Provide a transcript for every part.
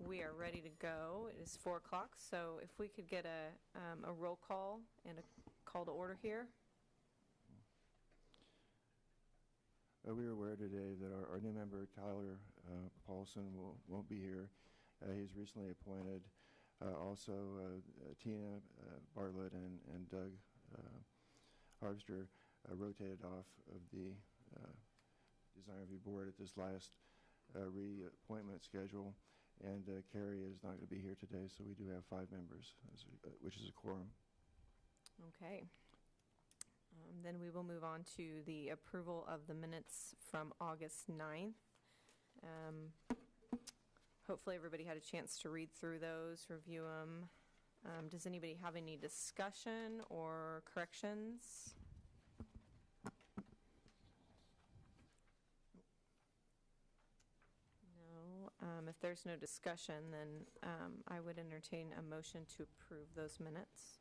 We are ready to go. It is 4 o'clock, so if we could get a roll call and a call to order here. We are aware today that our new member, Tyler Paulson, won't be here. He's recently appointed. Also, Tina Bartlett and Doug Harvester rotated off of the design review board at this last reappointment schedule, and Carrie is not going to be here today, so we do have 5 members, which is a quorum. Okay. Then we will move on to the approval of the minutes from August 9th. Hopefully everybody had a chance to read through those, review them. Does anybody have any discussion or corrections? No. If there's no discussion, then I would entertain a motion to approve those minutes.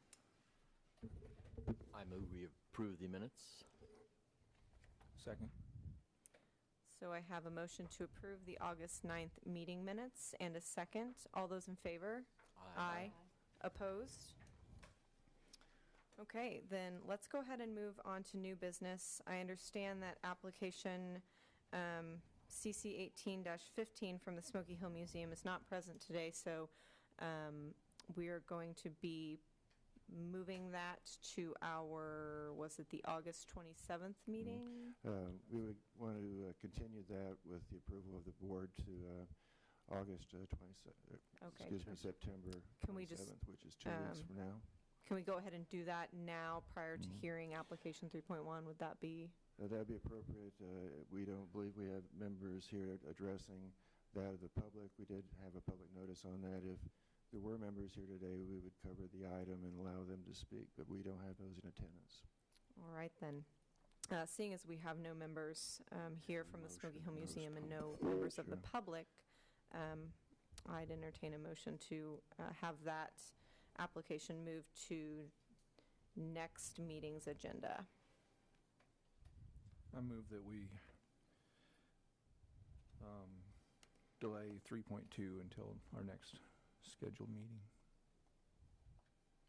I move we approve the minutes. Second. So I have a motion to approve the August 9th meeting minutes and a second. All those in favor? Aye. Opposed? Okay, then let's go ahead and move on to new business. I understand that application CC 18-15 from the Smoky Hill Museum is not present today, so we are going to be moving that to our, was it the August 27th meeting? We would want to continue that with the approval of the board to August 27th, Okay. excuse me, September 27th, which is 2 weeks from now. Can we go ahead and do that now prior to hearing application 3.1? Would that be? That would be appropriate. We don't believe we have members here addressing that of the public. We did have a public notice on that. If there were members here today, we would cover the item and allow them to speak, but we don't have those in attendance. All right, then. Seeing as we have no members here from the Smoky Hill Museum and no members of the public, I'd entertain a motion to have that application moved to next meeting's agenda. I move that we delay 3.2 until our next scheduled meeting.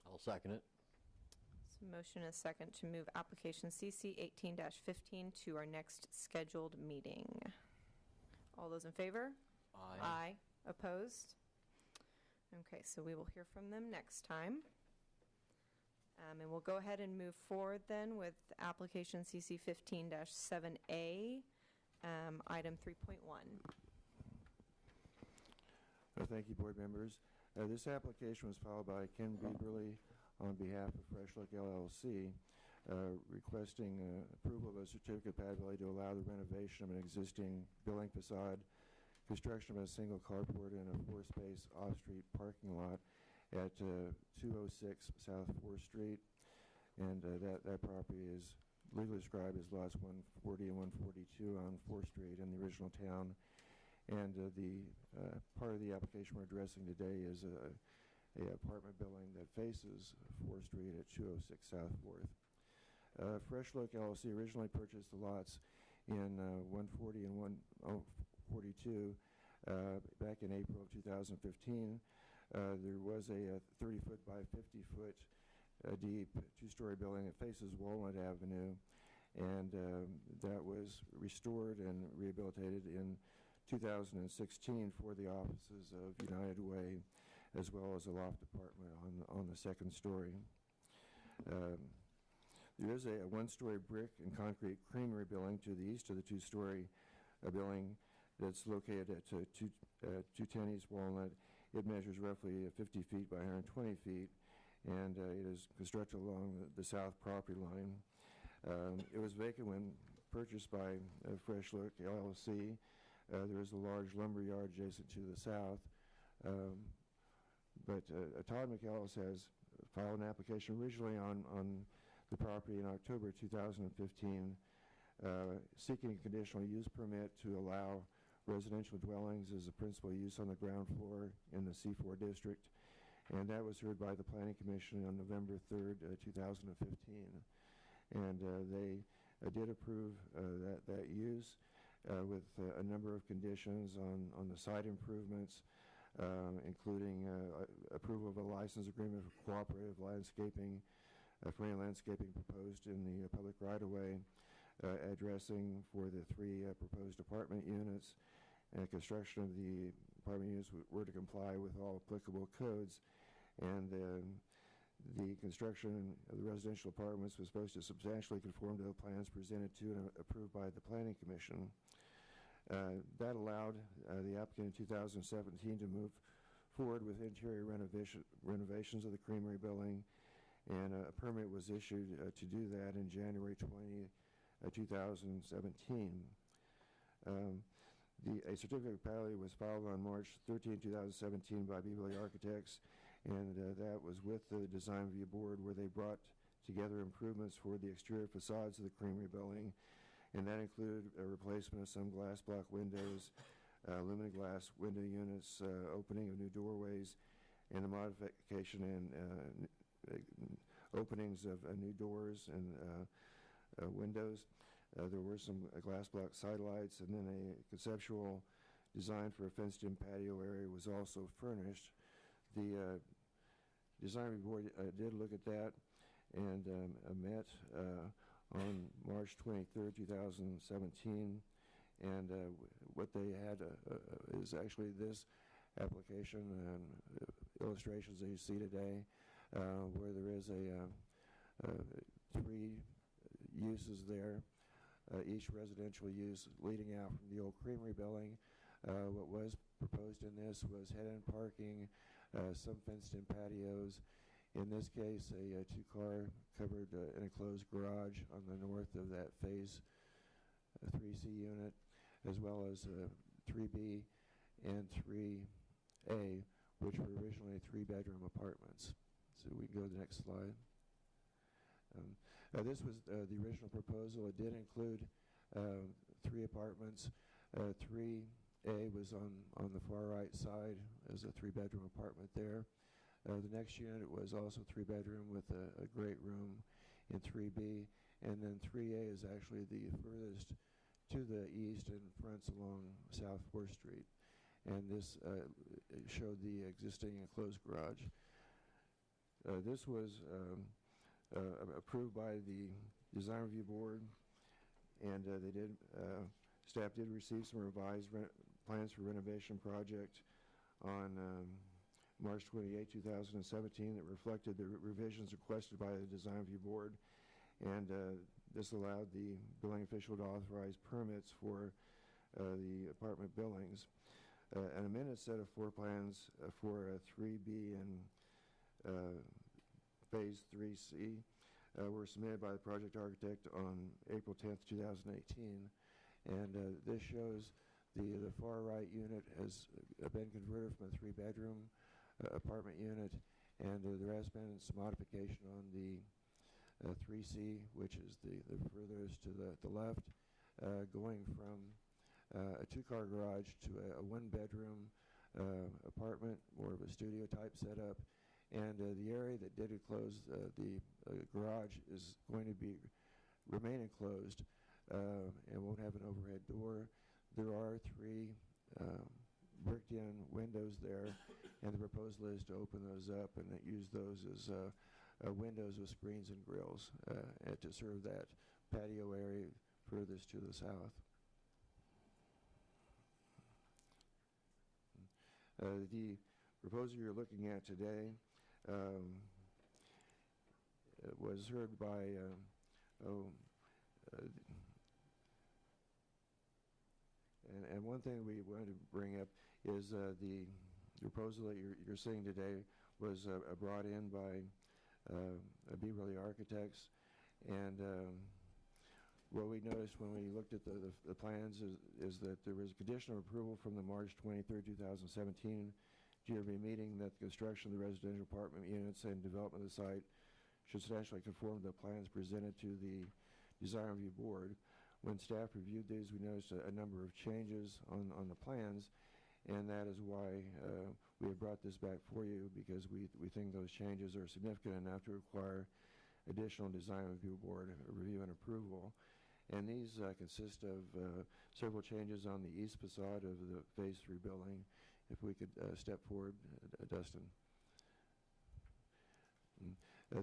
I'll second it. So motion and a second to move application CC 18-15 to our next scheduled meeting. All those in favor? Aye. Aye. Opposed? Okay, so we will hear from them next time. And we'll go ahead and move forward then with application CC 15-7A, item 3.1. Thank you, board members. This application was filed by Ken Bieberly on behalf of Fresh Look LLC, requesting approval of a certificate of compatibility to allow the renovation of an existing building facade, construction of a single carport in a 4-space off-street parking lot at 206 South 4th Street. And that property is legally described as lots 140 and 142 on 4th Street in the original town. And the part of the application we're addressing today is a apartment building that faces 4th Street at 206 South 4th. Fresh Look LLC originally purchased the lots in 140 and 142 back in April of 2015. There was a 30-foot by 50-foot deep 2-story building that faces Walnut Avenue, and that was restored and rehabilitated in 2016 for the offices of United Way, as well as a loft apartment on the 2nd story. There is a 1-story brick and concrete creamery building to the east of the 2-story building that's located at 210 East Walnut. It measures roughly 50 feet by 120 feet, and it is constructed along the south property line. It was vacant when purchased by Fresh Look LLC. There is a large lumber yard adjacent to the south, but Todd McAllis has filed an application originally on the property in October 2015, seeking a conditional use permit to allow residential dwellings as a principal use on the ground floor in the C4 district, and that was heard by the Planning Commission on November 3rd, 2015. And they did approve that use with a number of conditions on the site improvements, including approval of a license agreement for cooperative landscaping, for any landscaping proposed in the public right-of-way, addressing for the 3 proposed apartment units, and construction of the apartment units were to comply with all applicable codes, and the construction of the residential apartments was supposed to substantially conform to the plans presented to and approved by the Planning Commission. That allowed the applicant in 2017 to move forward with interior renovations of the Creamery building, and a permit was issued to do that in January 20, 2017. A certificate of patentability was filed on March 13, 2017 by Beverly Architects, and that was with the Design Review Board, where they brought together improvements for the exterior facades of the Creamery building, and that included a replacement of some glass block windows, aluminum glass window units, opening of new doorways, and the modification and openings of new doors and windows. There were some glass block sidelights, and then a conceptual design for a fenced-in patio area was also furnished. The Design Review Board did look at that and met on March 23, 2017, and what they had is actually this application and illustrations that you see today, where there is 3 uses there, each residential use leading out from the old Creamery building. What was proposed in this was head-end parking, some fenced-in patios. In this case, a 2-car covered and enclosed garage on the north of that Phase 3C unit, as well as 3B and 3A, which were originally 3-bedroom apartments. So we can go to the next slide. This was the original proposal. It did include 3 apartments. 3A was on the far right side as a 3-bedroom apartment there. The next unit was also 3-bedroom with a great room in 3B, and then 3A is actually the furthest to the east and fronts along South 4th Street. And this showed the existing enclosed garage. This was approved by the Design Review Board, and staff did receive some revised plans for renovation project on March 28, 2017 that reflected the revisions requested by the Design Review Board, and this allowed the building official to authorize permits for the apartment buildings. An amended set of floor plans for 3B and Phase 3C were submitted by the project architect on April 10th, 2018, and this shows the far right unit has been converted from a 3-bedroom apartment unit, and there has been some modification on the 3C, which is the furthest to the left, going from a 2-car garage to a 1-bedroom apartment, more of a studio type setup. And the area that did enclose the garage is going to remain enclosed and won't have an overhead door. There are 3 bricked-in windows there, and the proposal is to open those up and use those as windows with screens and grills and to serve that patio area furthest to the south. The proposal you're looking at today was heard by and one thing we wanted to bring up is the proposal that you're seeing today was brought in by Beverly Architects, and what we noticed when we looked at the plans is that there was conditional approval from the March 23, 2017 GRB meeting that the construction of the residential apartment units and development of the site should substantially conform to the plans presented to the Design Review Board. When staff reviewed these, we noticed a number of changes on the plans, and that is why we have brought this back for you, because we think those changes are significant enough to require additional Design Review Board review and approval. And these consist of several changes on the east facade of the Phase 3 building, if we could step forward, Dustin.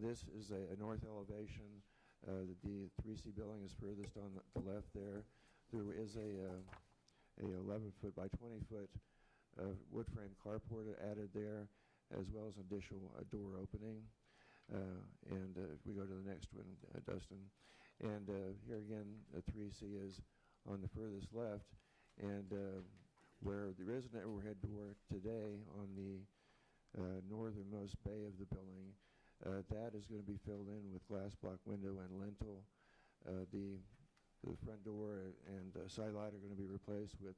This is a north elevation. The 3C building is furthest on the left there. There is a 11-foot by 20-foot wood frame carport added there, as well as an additional door opening. And if we go to the next one, Dustin. And here again, 3C is on the furthest left, and where there is an overhead door today on the northernmost bay of the building, that is going to be filled in with glass block window and lintel. The front door and side light are going to be replaced with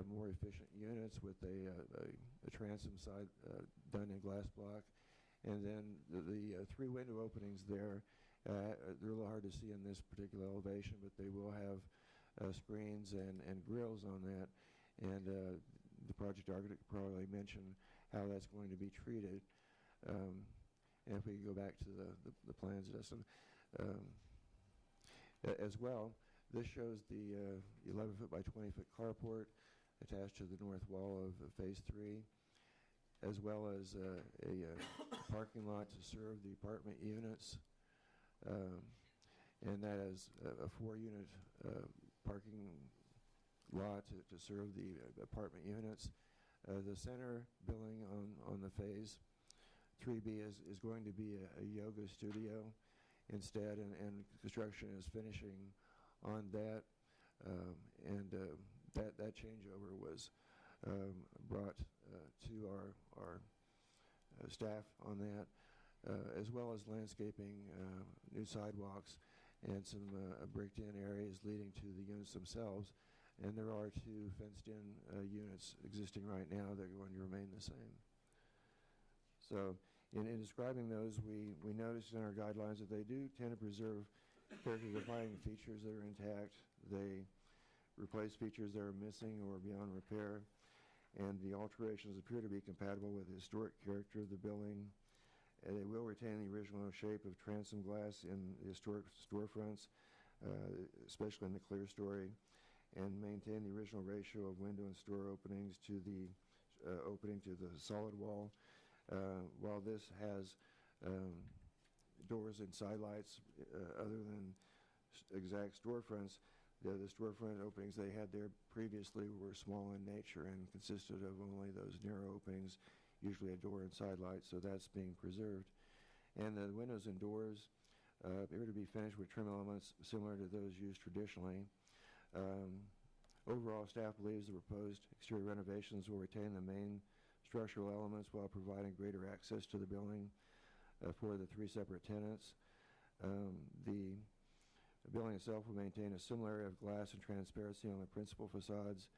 more efficient units with a transom side done in glass block. And then the three window openings there, they're a little hard to see in this particular elevation, but they will have screens and grills on that. And the project architect probably mentioned how that's going to be treated. And if we go back to the plans, Dustin, as well, this shows the 11-foot by 20-foot carport attached to the north wall of Phase 3, as well as a parking lot to serve the apartment units. And that is a 4-unit parking lot to serve the apartment units. The center building on the Phase 3B is going to be a yoga studio instead, and construction is finishing on that. That changeover was brought to our staff on that, as well as landscaping, new sidewalks, and some bricked-in areas leading to the units themselves. And there are 2 fenced-in units existing right now that are going to remain the same. So in describing those, we noticed in our guidelines that they do tend to preserve character-defining features that are intact. They replace features that are missing or beyond repair, and the alterations appear to be compatible with the historic character of the building. And they will retain the original shape of transom glass in the historic storefronts, especially in the clear story, and maintain the original ratio of window and store openings to the opening to the solid wall. While this has doors and side lights other than exact storefronts, the storefront openings they had there previously were small in nature and consisted of only those narrow openings, usually a door and side light, so that's being preserved. And the windows and doors appear to be finished with trim elements similar to those used traditionally. Overall, staff believes the proposed exterior renovations will retain the main structural elements while providing greater access to the building for the 3 separate tenants. The building itself will maintain a similar area of glass and transparency on the principal facades,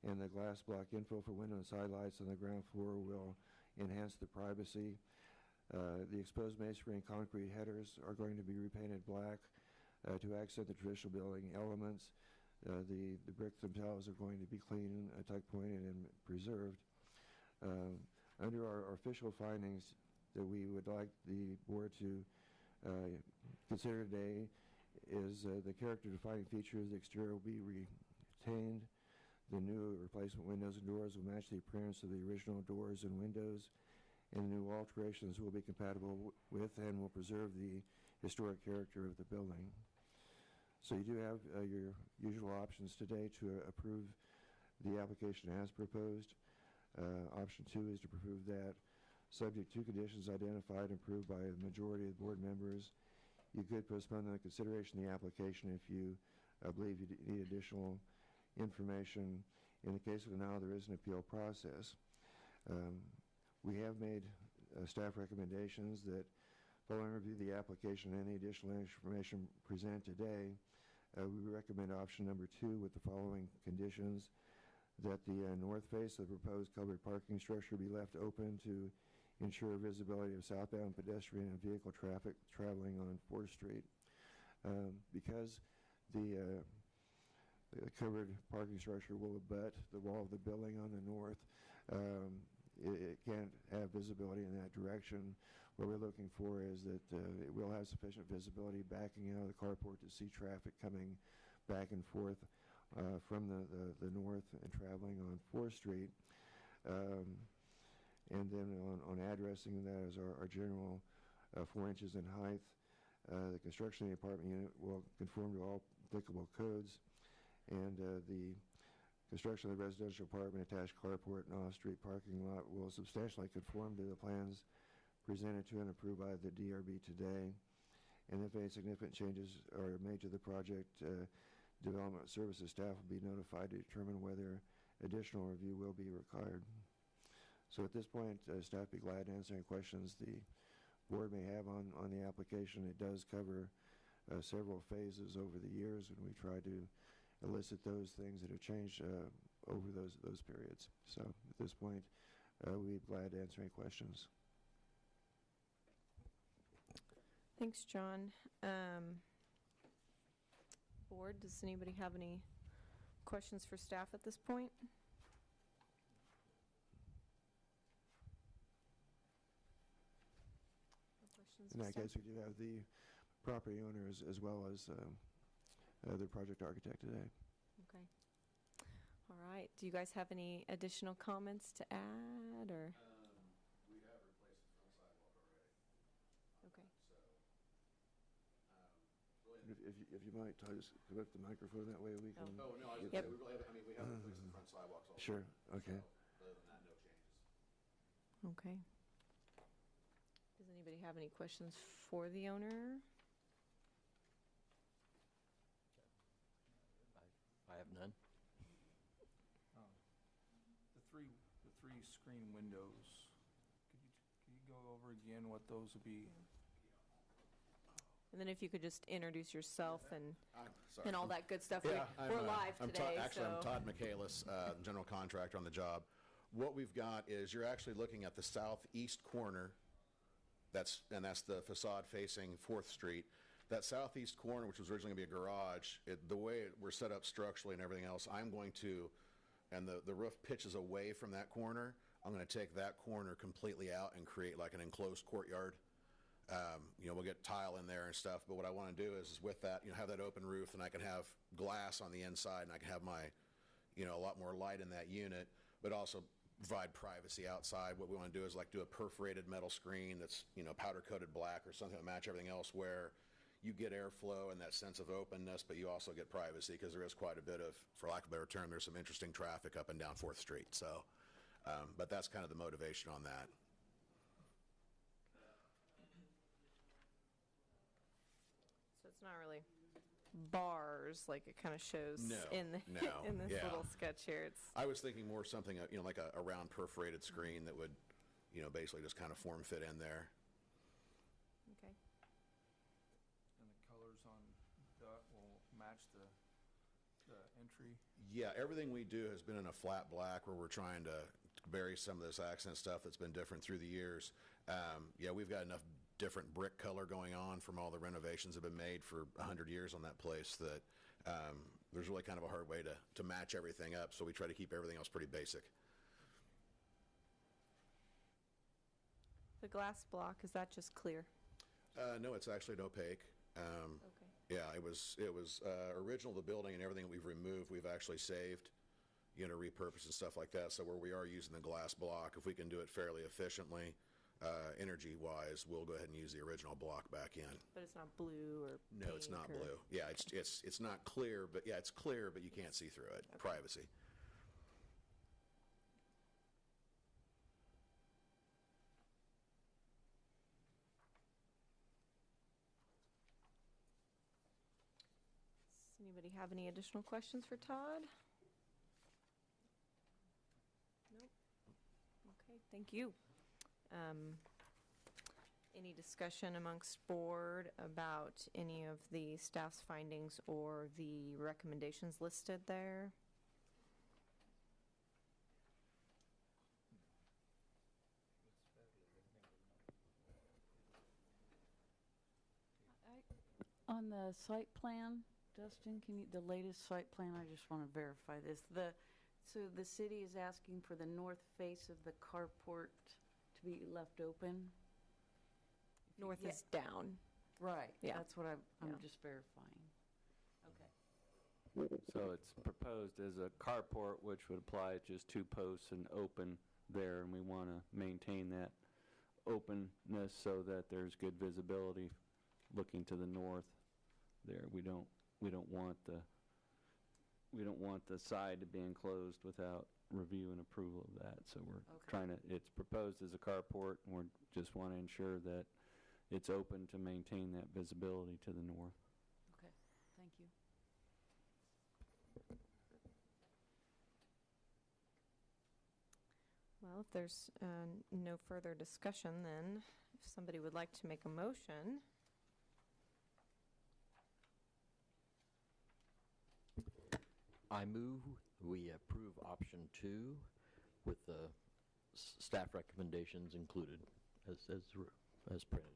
and the glass block infill for window and side lights on the ground floor will enhance the privacy. The exposed masonry and concrete headers are going to be repainted black to accent the traditional building elements. The bricks themselves are going to be clean, tuck pointed, and preserved. Under our official findings that we would like the board to consider today is the character-defining features of the exterior will be retained. The new replacement windows and doors will match the appearance of the original doors and windows, and the new alterations will be compatible with and will preserve the historic character of the building. So you do have your usual options today to approve the application as proposed. Option 2 is to approve that, subject to conditions identified and approved by the majority of the board members. You could postpone the consideration of the application if you believe you need additional information. In the case of denial, there is an appeal process. We have made staff recommendations that, following review of the application and any additional information presented today, we recommend option number 2 with the following conditions: that the north face of the proposed covered parking structure be left open to ensure visibility of southbound pedestrian and vehicle traffic traveling on 4th Street. Because the covered parking structure will abut the wall of the building on the north, it can't have visibility in that direction. What we're looking for is that it will have sufficient visibility backing out of the carport to see traffic coming back and forth from the north and traveling on 4th Street. And then on addressing that is our general 4 inches in height. The construction of the apartment unit will conform to all applicable codes, and the construction of the residential apartment, attached carport, and off-street parking lot will substantially conform to the plans presented to and approved by the DRB today. And if any significant changes are made to the project, development services staff will be notified to determine whether additional review will be required. So at this point, staff be glad to answer any questions the board may have on the application. It does cover several phases over the years, and we try to elicit those things that have changed over those periods. So at this point, we'd be glad to answer any questions. Thanks, John. Board, does anybody have any questions for staff at this point? No questions In for that staff? case, we do have the property owner as well as the project architect today. Okay. All right. Do you guys have any additional comments to add, or? We have replaced the front sidewalk already. Okay. If you might, just come up the microphone, that way we can... Oh, no, I was Yep. going to say, we really have, we have replaced the front sidewalks also. Sure, okay. So, other than that, no changes. Okay. Does anybody have any questions for the owner? I have none. The three screen windows, could you go over again what those would be? And then if you could just introduce yourself I'm sorry. and all that good stuff. Yeah, We're live today, Actually, I'm so. Todd Michaelis, general contractor on the job. What we've got is you're actually looking at the southeast corner. That's the facade facing 4th Street. That southeast corner, which was originally going to be a garage, the way we're set up structurally and everything else, I'm going to, and the roof pitches away from that corner, I'm going to take that corner completely out and create like an enclosed courtyard. We'll get tile in there and stuff, but what I want to do is with that, have that open roof, and I can have glass on the inside, and I can have my, a lot more light in that unit, but also provide privacy outside. What we want to do is like do a perforated metal screen that's, powder coated black or something that match everything else, where you get airflow and that sense of openness, but you also get privacy, because there is quite a bit of, for lack of a better term, there's some interesting traffic up and down 4th Street. So, but that's kind of the motivation on that. So it's not really bars like it kind of shows No, in the no, in this yeah. little sketch here. It's I was thinking more something, like a round perforated screen that would, basically just kind of form fit in there. okay. And the colors on that will match the entry? Yeah, everything we do has been in a flat black, where we're trying to bury some of this accent stuff that's been different through the years. Yeah, we've got enough different brick color going on from all the renovations that have been made for 100 years on that place that there's really kind of a hard way to match everything up, so we try to keep everything else pretty basic. The glass block, is that just clear? No, it's actually an opaque. Okay. Yeah, it was original to the building, and everything that we've removed, we've actually saved, repurposed and stuff like that. So where we are using the glass block, if we can do it fairly efficiently, energy-wise, we'll go ahead and use the original block back in. But it's not blue or No, it's not pink or- blue. Yeah, it's not clear, but yeah, it's clear, but you can't see through it. Okay. Privacy. Does anybody have any additional questions for Todd? Nope. Okay, thank you. Any discussion amongst board about any of the staff's findings or the recommendations listed there? On the site plan, Dustin, the latest site plan, I just want to verify this. So the city is asking for the north face of the carport to be left open? North Yeah. is down. Right. Yeah. That's what I'm Yeah. just verifying. Okay. So it's proposed as a carport, which would apply just 2 posts and open there, and we want to maintain that openness so that there's good visibility looking to the north there. We don't want the side to be enclosed without review and approval of that. So we're trying to, it's proposed as a carport, and we just want to ensure that it's open to maintain that visibility to the north. Okay, thank you. Well, if there's no further discussion, then if somebody would like to make a motion. I move we approve option 2 with the staff recommendations included as printed.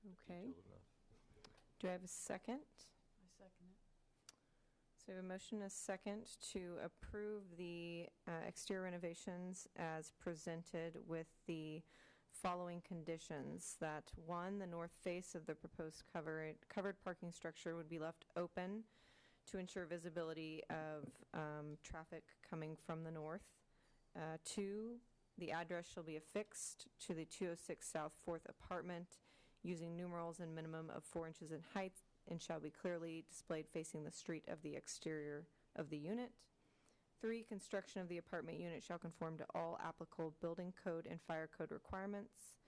Okay. Detailed enough. Do I have a second? I second it. So we have a motion and a second to approve the exterior renovations as presented with the following conditions. That 1, the north face of the proposed covered parking structure would be left open to ensure visibility of traffic coming from the north. 2, the address shall be affixed to the 206 South 4th apartment using numerals and minimum of 4 inches in height, and shall be clearly displayed facing the street of the exterior of the unit. 3, construction of the apartment unit shall conform to all applicable building code and fire code requirements.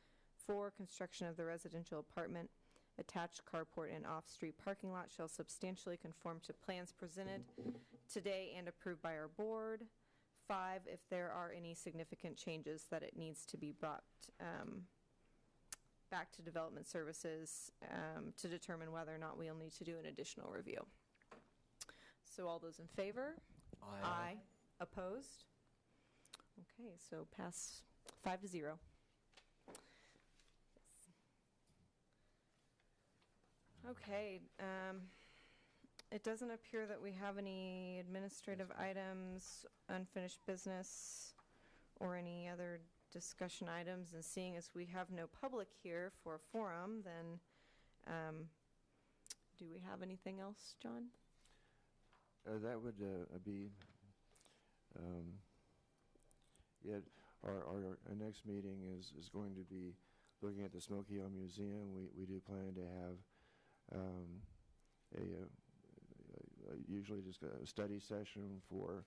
4, construction of the residential apartment, attached carport, and off-street parking lot shall substantially conform to plans presented today and approved by our board. 5, if there are any significant changes, that it needs to be brought back to Development Services to determine whether or not we'll need to do an additional review. So all those in favor? Aye. Opposed? Okay, so pass 5-0. Okay, it doesn't appear that we have any administrative items, unfinished business, or any other discussion items. And seeing as we have no public here for a forum, then do we have anything else, John? That would be, our next meeting is going to be looking at the Smoky Hill Museum. We do plan to have usually just a study session for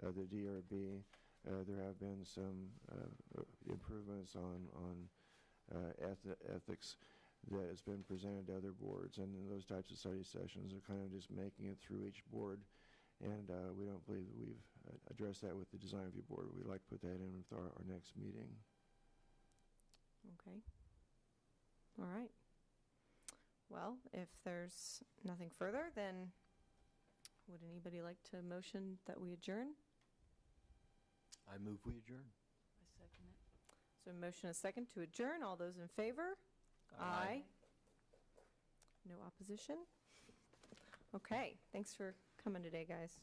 the DRB. There have been some improvements on ethics that has been presented to other boards, and those types of study sessions are kind of just making it through each board, and we don't believe that we've addressed that with the design review board. We'd like to put that in with our next meeting. Okay. All right. Well, if there's nothing further, then would anybody like to motion that we adjourn? I move we adjourn. I second it. So a motion and a second to adjourn. All those in favor? Aye. No opposition? Okay. Thanks for coming today, guys.